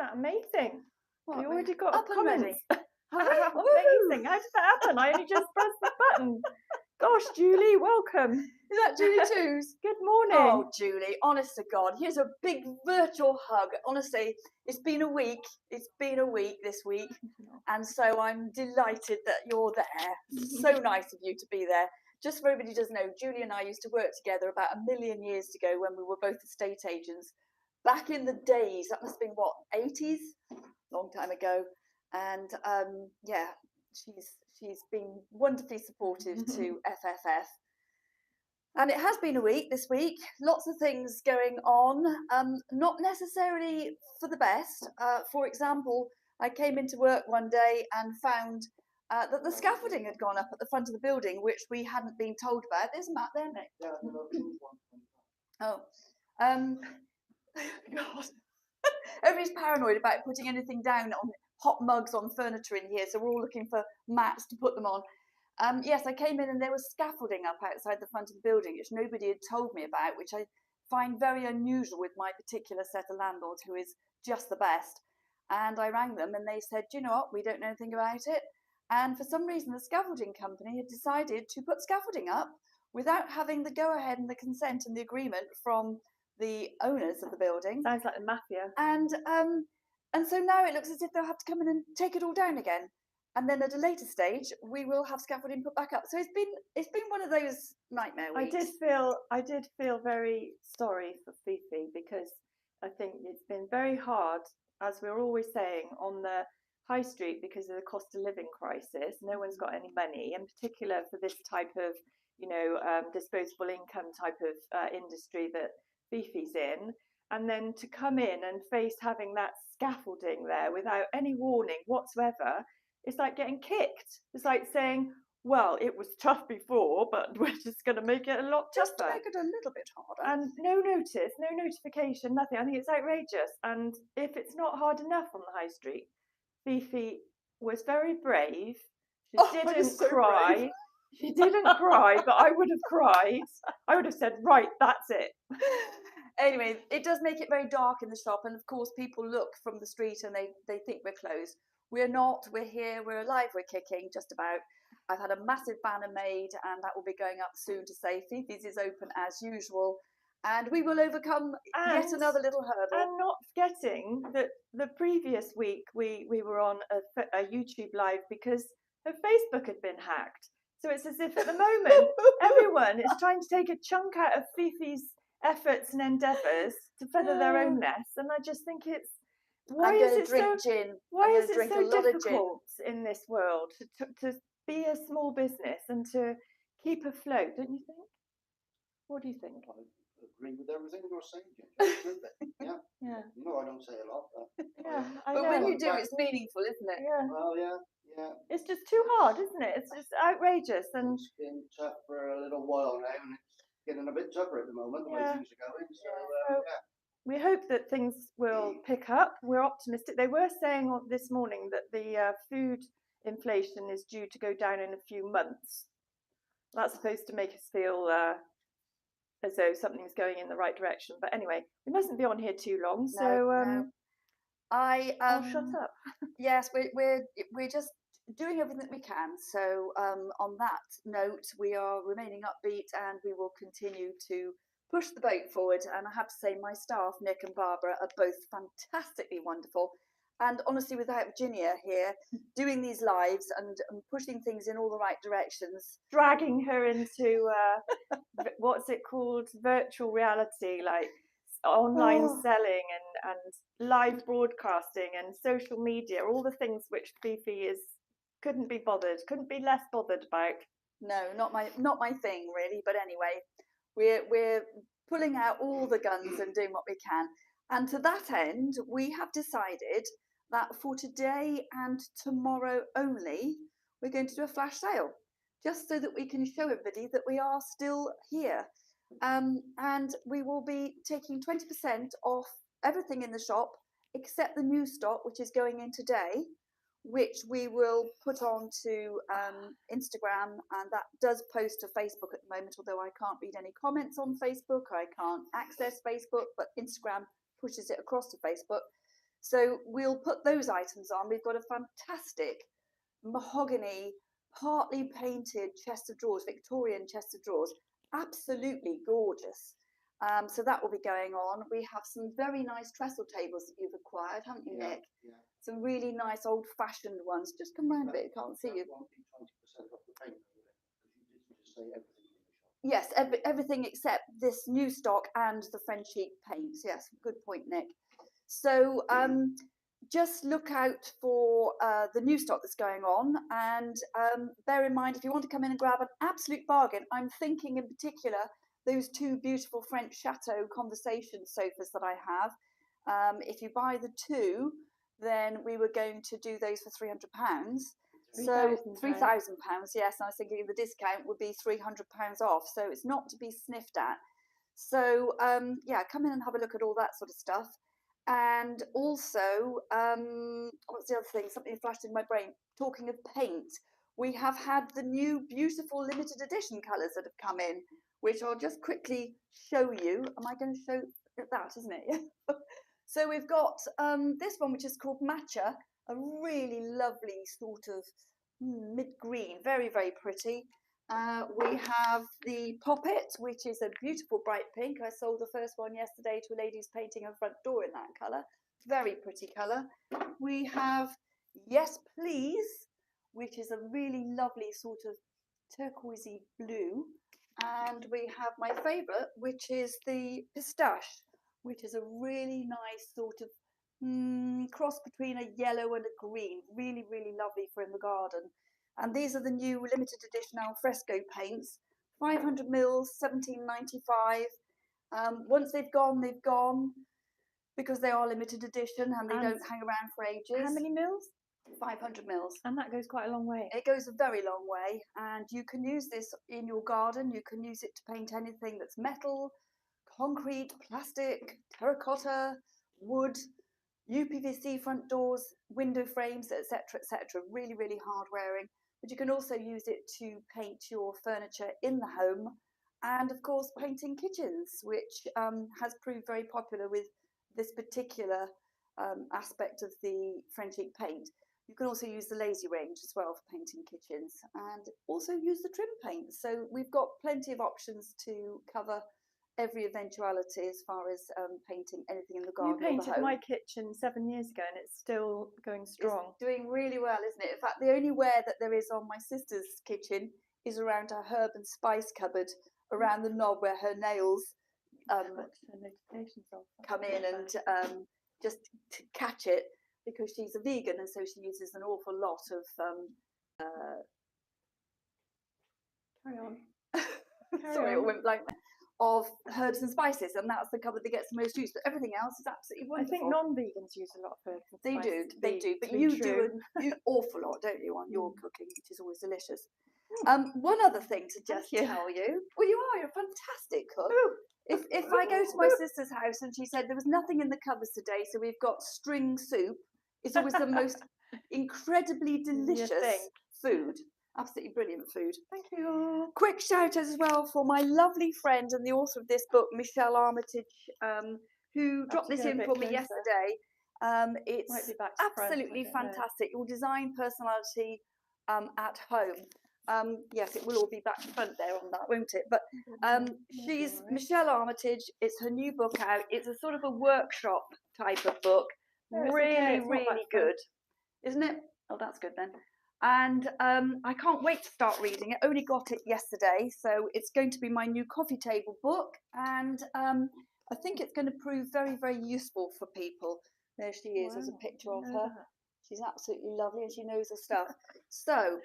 that amazing? What, We already got up a and comment. ready? Amazing. How did that happen? I only just pressed the button. Gosh, Julie, welcome. Is that Julie Twos? Good morning. Oh, Julie, honest to God, here's a big virtual hug. Honestly, it's been a week. It's been a week this week. And so I'm delighted that you're there. So nice of you to be there. Just for everybody who doesn't know, Julie and I used to work together about 1,000,000 years ago when we were both estate agents. Back in the days, that must have been what, 80s? Long time ago. And yeah, she's been wonderfully supportive to FFF. And it has been a week this week, lots of things going on, not necessarily for the best. For example, I came into work one day and found that the scaffolding had gone up at the front of the building, which we hadn't been told about. There's a map there, Nick. Oh, God. Everybody's paranoid about putting anything down on hot mugs on furniture in here, so we're all looking for mats to put them on. Yes, I came in and there was scaffolding up outside the front of the building, which nobody had told me about, which I find very unusual with my particular set of landlords, who is just the best. And I rang them and they said, do you know what, we don't know anything about it. And for some reason, the scaffolding company had decided to put scaffolding up without having the go-ahead and the consent and the agreement from the owners of the building. Sounds like the mafia. And so now it looks as if they'll have to come in and take it all down again. And then at a later stage, we will have scaffolding put back up. So it's been one of those nightmare weeks. I did feel very sorry for Fifi, because I think it's been very hard, as we're always saying, on the high street because of the cost of living crisis. No one's got any money, in particular for this type of, disposable income type of industry that Fifi's in. And then to come in and face having that scaffolding there without any warning whatsoever, it's like getting kicked. It's like saying, well, it was tough before, but we're just going to make it a lot tougher. Just to make it a little bit harder. And no notice, no notification, nothing. I think it's outrageous. And if it's not hard enough on the high street, Fifi was very brave. She didn't cry. Brave. She didn't cry, but I would have cried. I would have said, right, that's it. Anyway, it does make it very dark in the shop. And of course, people look from the street and they think we're closed. We're not, we're here, we're alive, we're kicking, just about. I've had a massive banner made and that will be going up soon to say Fifi's is open as usual. And we will overcome yet another little hurdle. And not forgetting that the previous week we were on a YouTube live because her Facebook had been hacked. So it's as if at the moment everyone is trying to take a chunk out of Fifi's efforts and endeavours to feather their own nest. And I just think it's, why is it so difficult in this world to be a small business and to keep afloat, don't you think? What do you think? I agree with everything you're saying, Ginger. Yeah. Yeah. No, I don't say a lot. Yeah, but when you do, it's meaningful, isn't it? Yeah. Well, yeah. It's just too hard, isn't it? It's just outrageous. And it's been tough for a little while now, and it's getting a bit tougher at the moment, the way things are going. So, we hope that things will pick up. We're optimistic. They were saying this morning that the food inflation is due to go down in a few months. That's supposed to make us feel as though something's going in the right direction. But anyway, we mustn't be on here too long. No. I'll shut up. Yes, we're just doing everything that we can. So on that note, we are remaining upbeat and we will continue to push the boat forward. And I have to say, my staff, Nick and Barbara, are both fantastically wonderful. And honestly, without Virginia here doing these lives and pushing things in all the right directions, dragging her into what's it called, virtual reality, like online selling and live broadcasting and social media, all the things which Fifi couldn't be less bothered about. No, not my thing really. But anyway, we're pulling out all the guns and doing what we can. And to that end, we have decided that for today and tomorrow only, we're going to do a flash sale, just so that we can show everybody that we are still here. And we will be taking 20% off everything in the shop, except the new stock, which is going in today, which we will put on to Instagram, and that does post to Facebook at the moment, although I can't read any comments on Facebook, I can't access Facebook, but Instagram pushes it across to Facebook. So we'll put those items on. We've got a fantastic mahogany, partly painted chest of drawers, Victorian chest of drawers, absolutely gorgeous. So that will be going on. We have some very nice trestle tables that you've acquired, haven't you, Nick? Yeah. Some really nice old-fashioned ones. Just come round a bit, I can't see you. Won't be 20% off the paint, because you didn't just say everything in the shop. Yes, everything except this new stock and the Frenchic paints. Yes, good point, Nick. So just look out for the new stock that's going on, and bear in mind, if you want to come in and grab an absolute bargain, I'm thinking in particular those two beautiful French Chateau conversation sofas that I have. If you buy the two, then we were going to do those for £300. So £3,000, yes. And I was thinking the discount would be £300 off, so it's not to be sniffed at. So yeah, come in and have a look at all that sort of stuff. And also, what's the other thing? Something flashed in my brain. Talking of paint, we have had the new beautiful limited edition colours that have come in, which I'll just quickly show you. Am I going to show that, isn't it? So we've got this one, which is called Matcha, a really lovely sort of mid-green, very, very pretty. We have the Poppet, which is a beautiful bright pink. I sold the first one yesterday to a lady who's painting her front door in that colour. Very pretty colour. We have Yes Please, which is a really lovely sort of turquoisey blue. And we have my favourite, which is the Pistache, which is a really nice sort of cross between a yellow and a green. Really, really lovely for in the garden. And these are the new limited edition alfresco paints, 500 mils, £17.95. Once they've gone, because they are limited edition and they don't hang around for ages. How many mils? 500 mils. And that goes quite a long way. It goes a very long way, and you can use this in your garden. You can use it to paint anything that's metal, concrete, plastic, terracotta, wood, UPVC front doors, window frames, etc., etc. Really, really hard wearing. But you can also use it to paint your furniture in the home, and of course painting kitchens, which has proved very popular with this particular aspect of the Frenchic paint. You can also use the lazy range as well for painting kitchens, and also use the trim paint. So we've got plenty of options to cover every eventuality as far as painting anything in the garden. You painted my kitchen 7 years ago and it's still going strong. It's doing really well, isn't it? In fact, the only wear that there is on my sister's kitchen is around her herb and spice cupboard, around the knob where her nails come in and just to catch it, because she's a vegan and so she uses an awful lot of Carry on. sorry, it went blank. Of herbs and spices, and that's the cupboard that gets the most use. But everything else is absolutely wonderful. I think non-vegans use a lot of herbs and spices. They do. But you do an awful lot, don't you, on your cooking, which is always delicious. One other thing to just tell you. Well, you're a fantastic cook. If I go to my sister's house and she said there was nothing in the cupboards today, so we've got string soup, it's always the most incredibly delicious food. Absolutely brilliant food. Thank you. Quick shout out as well for my lovely friend and the author of this book, Michelle Armitage, who dropped this in for me yesterday. It's absolutely fantastic. Your design personality at home. Yes, it will all be back to front there on that, won't it? But she's Michelle Armitage. It's her new book out. It's a sort of a workshop type of book. Really, really good, isn't it? Oh, that's good then. And I can't wait to start reading it. Only got it yesterday, so it's going to be my new coffee table book, and I think it's going to prove very, very useful for people. There she is. There's a picture of her. She's absolutely lovely and she knows her stuff. So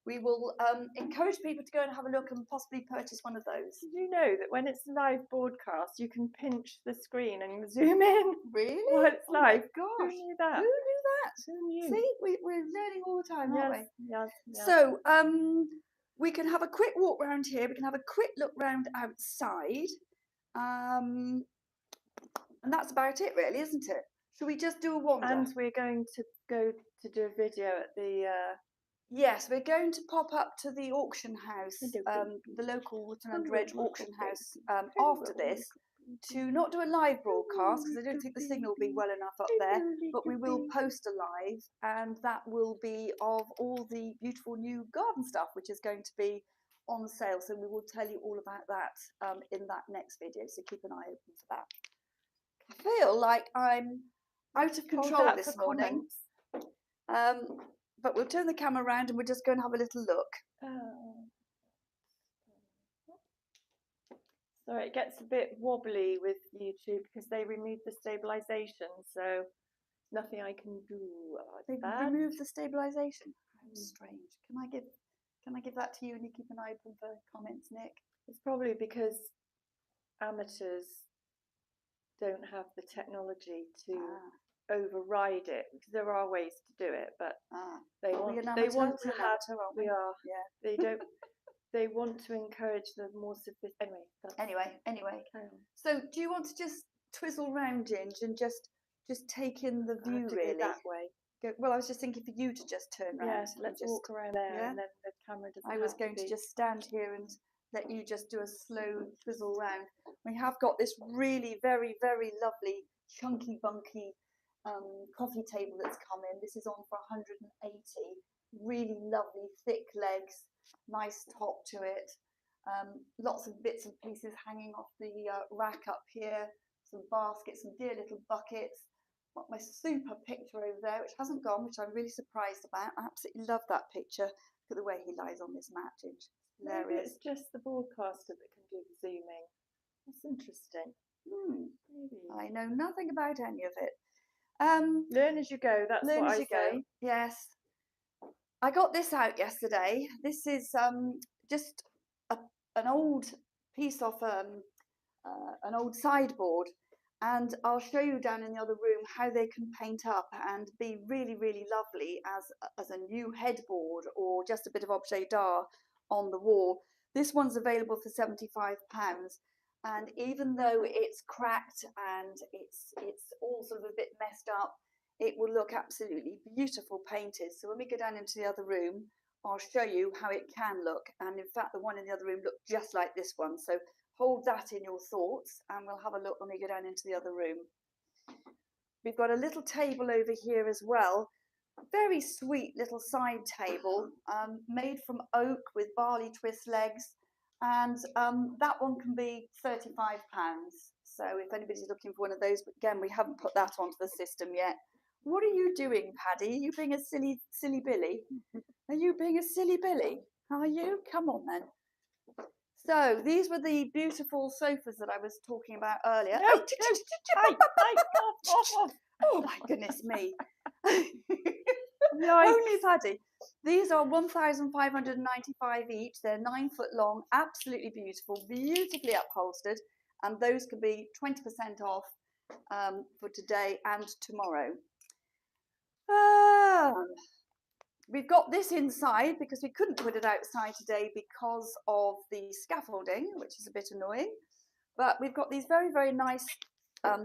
we will encourage people to go and have a look and possibly purchase one of those. Did you know that when it's live broadcast, you can pinch the screen and zoom in? Really? While it's live. Oh my gosh. Who knew that? Who knew that? Who knew? See, we're learning all the time, aren't we? Yes. So we can have a quick walk round here. We can have a quick look round outside. And that's about it, really, isn't it? Should we just do a wander? And we're going to go to do a video at the... Yes, we're going to pop up to the auction house, the local Wotton-under-edge auction house after this. to not do a live broadcast because I don't think the signal will be well enough up there, but we will post a live, and that will be of all the beautiful new garden stuff which is going to be on sale. So we will tell you all about that in that next video, so keep an eye open for that. I feel like I'm out of control this morning, but we'll turn the camera around and we'll just go and have a little look. Sorry, it gets a bit wobbly with YouTube because they removed the stabilization, so nothing I can do about They've that. removed the stabilization. How strange. Can I give that to you and you keep an eye open for comments, Nick? It's probably because amateurs don't have the technology to override it, because there are ways to do it, but they want to have. We are. Yeah. They don't. They want to encourage the more sophisticated. Anyway. So, do you want to just twizzle round, Ginge, and just take in the view really? Go that way. Well, I was just thinking for you to just turn round. Yes, let's walk around there, and then the camera doesn't. I was going to just stand here and let you just do a slow twizzle round. We have got this really very, very lovely chunky bunky coffee table that's come in. This is on for 180. Really lovely thick legs, nice top to it. Lots of bits and pieces hanging off the rack up here. Some baskets, some dear little buckets. Got my super picture over there, which hasn't gone, which I'm really surprised about. I absolutely love that picture. Look at the way he lies on this mat, Ginge. Maybe it's just the broadcaster that can do the zooming. That's interesting. Maybe. I know nothing about any of it. Learn as you go. That's learn what as I you say. go. Yes. I got this out yesterday. This is just an old piece of an old sideboard, and I'll show you down in the other room how they can paint up and be really, really lovely as a new headboard or just a bit of objet d'art on the wall. This one's available for £75, and even though it's cracked and it's all sort of a bit messed up, it will look absolutely beautiful painted. So when we go down into the other room, I'll show you how it can look. And in fact, the one in the other room looked just like this one. So hold that in your thoughts, and we'll have a look when we go down into the other room. We've got a little table over here as well. Very sweet little side table, made from oak with barley twist legs. And that one can be £35. So if anybody's looking for one of those, but again, we haven't put that onto the system yet. What are you doing, Paddy? Are you being a silly Billy? Are you being a silly Billy? Are you? Come on then. So these were the beautiful sofas that I was talking about earlier. Oh my goodness me. Only Paddy. These are 1,595 each. They're 9 foot long, absolutely beautiful, beautifully upholstered, and those can be 20% off for today and tomorrow. We've got this inside because we couldn't put it outside today because of the scaffolding, which is a bit annoying. But we've got these very, very nice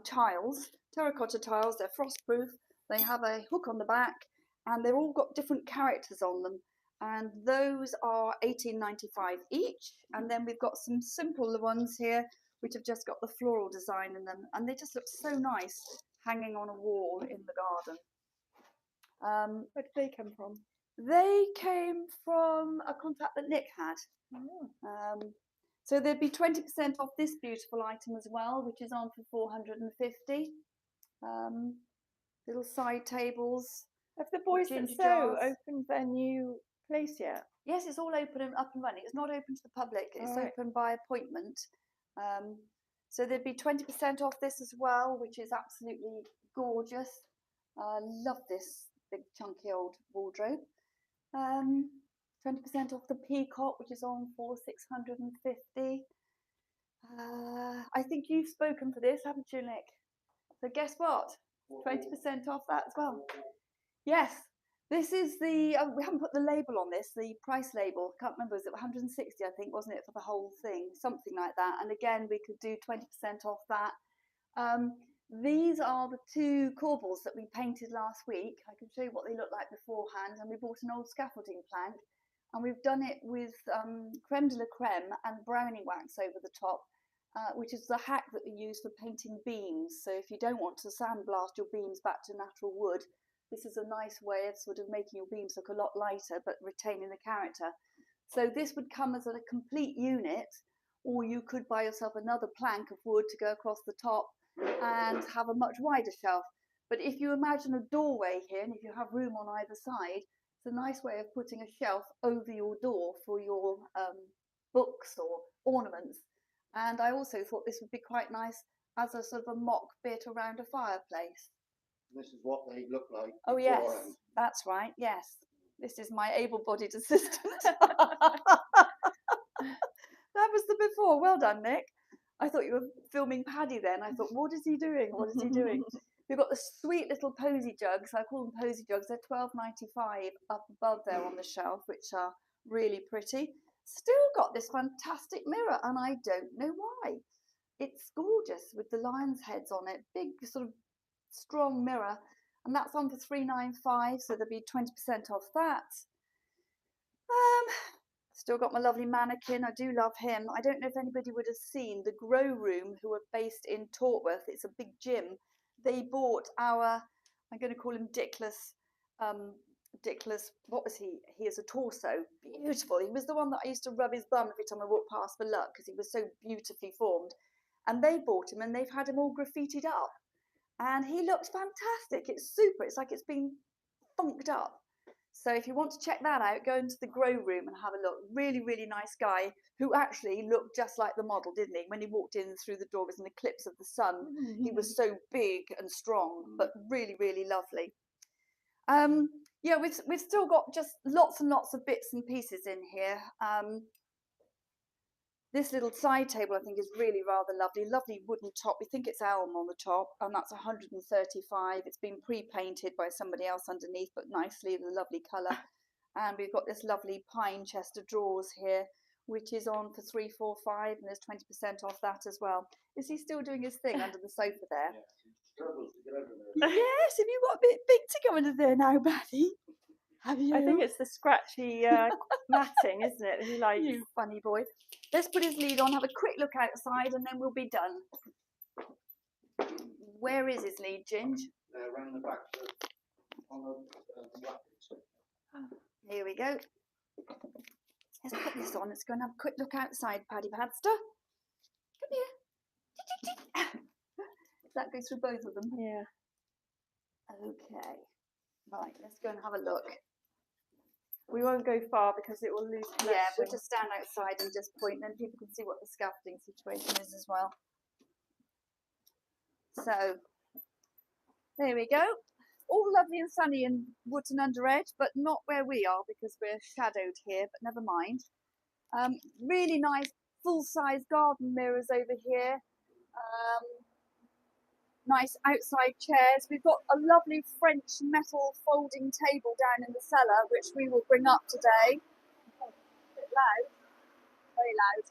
tiles, terracotta tiles. They're frostproof. They have a hook on the back, and they've all got different characters on them. And those are £18.95 each. And then we've got some simple ones here, which have just got the floral design in them. And they just look so nice hanging on a wall in the garden. Where did they come from? They came from a contact that Nick had. So there'd be 20% off this beautiful item as well, which is on for £450. Little side tables. Have the boys that sew opened their new place yet? Yes, it's all open and up and running. It's not open to the public. It's open by appointment. So there'd be 20% off this as well, which is absolutely gorgeous. Love this big chunky old wardrobe. 20% off the peacock, which is on for £650. I think you've spoken for this, haven't you, Nick? So guess what? 20% off that as well. Yes, this is the, we haven't put the label on this, the price label. Can't remember, was it 160, I think, wasn't it, for the whole thing? Something like that. And again, we could do 20% off that. These are the 2 corbels that we painted last week. I can show you what they look like beforehand. And we bought an old scaffolding plank, and we've done it with creme de la creme and brownie wax over the top. which is the hack that we use for painting beams. So if you don't want to sandblast your beams back to natural wood, this is a nice way of sort of making your beams look a lot lighter but retaining the character. So this would come as a complete unit, or you could buy yourself another plank of wood to go across the top and have a much wider shelf. But if you imagine a doorway here, and if you have room on either side, it's a nice way of putting a shelf over your door for your books or ornaments. And I also thought this would be quite nice as a sort of a mock bit around a fireplace. This is what they look like. Oh yes, beforehand. that's right, yes. This is my able-bodied assistant. That was the before. Well done, Nick. I thought you were filming Paddy then. I thought, what is he doing? What is he doing? We've got the sweet little posy jugs. I call them posy jugs. They're $12.95 up above there on the shelf, which are really pretty. Still got this fantastic mirror, and I don't know why. It's gorgeous with the lion's heads on it. Big sort of strong mirror, and that's on for $3.95, so there'll be 20% off that. Still got my lovely mannequin. I do love him. I don't know if anybody would have seen the Grow Room, who are based in Tortworth. It's a big gym. They bought our, I'm going to call him Dickless, what was he? He is a torso. Beautiful. He was the one that I used to rub his bum every time I walked past for luck, because he was so beautifully formed. And they bought him, and they've had him all graffitied up. And he looks fantastic. It's super. It's like it's been funked up. So if you want to check that out, go into the Grow Room and have a look. Really, really nice guy who actually looked just like the model, didn't he? When he walked in through the door, it was an eclipse of the sun. He was so big and strong, but really, really lovely. Yeah, we've still got just lots and lots of bits and pieces in here. This little side table, I think, is really rather lovely. Lovely wooden top. We think it's elm on the top, and that's $135. It's been pre-painted by somebody else underneath, but nicely, with a lovely colour. And we've got this lovely pine chest of drawers here, which is on for $345, and there's 20% off that as well. Is he still doing his thing under the sofa there? Yes, he struggles to get over there. Yes, have you got a bit big to go under there now, Batty? Have you? I think it's the scratchy matting, isn't it? He likes. You funny boy. Let's put his lead on, have a quick look outside, and then we'll be done. Where is his lead, Ginge? Around the back. On the Here we go. Let's put this on. Let's go and have a quick look outside, Paddy Padster. Come here. That goes through both of them. Yeah. Okay. Right, let's go and have a look. We won't go far because it will lose connection. Yeah, we'll just stand outside and just point, then people can see what the scaffolding situation is as well. So, there we go. All lovely and sunny in Wotton-under-edge, but not where we are because we're shadowed here, but never mind. Really nice full-size garden mirrors over here. Nice outside chairs. We've got a lovely French metal folding table down in the cellar, which we will bring up today. A bit loud, very loud.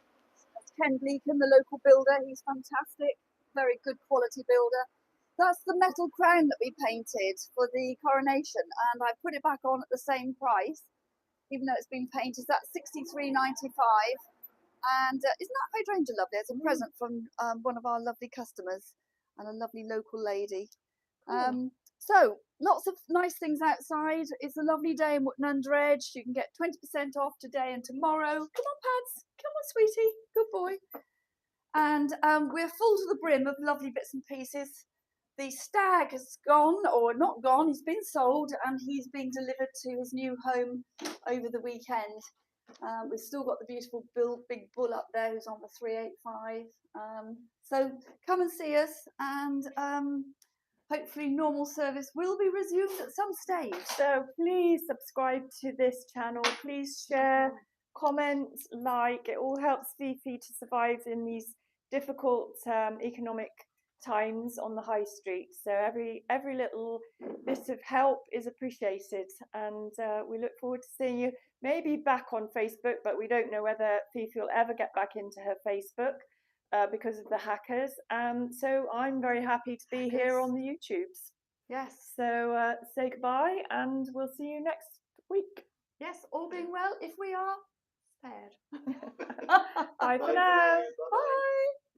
That's Ken Bleakin, the local builder. He's fantastic, very good quality builder. That's the metal crown that we painted for the coronation, and I put it back on at the same price, even though it's been painted. That's $63.95. And isn't that hydrangea lovely? It's a present from one of our lovely customers. And a lovely local lady. Cool. So lots of nice things outside. It's a lovely day in Wotton-under-edge. You can get 20% off today and tomorrow. Come on, Pads. Come on, sweetie. Good boy. And we're full to the brim of lovely bits and pieces. The stag has gone, or not gone. He's been sold, and he's being delivered to his new home over the weekend. We've still got the beautiful big bull up there who's on for $385. So come and see us, and hopefully normal service will be resumed at some stage. So please subscribe to this channel. Please share, comment, like. It all helps Fifi to survive in these difficult economic times on the high street. So every little bit of help is appreciated, and we look forward to seeing you maybe back on Facebook, but we don't know whether Fifi will ever get back into her Facebook because of the hackers. So I'm very happy to be here on the YouTubes. Yes. So say goodbye, and we'll see you next week. Yes, all being well, if we are spared. Bye for now. Bye.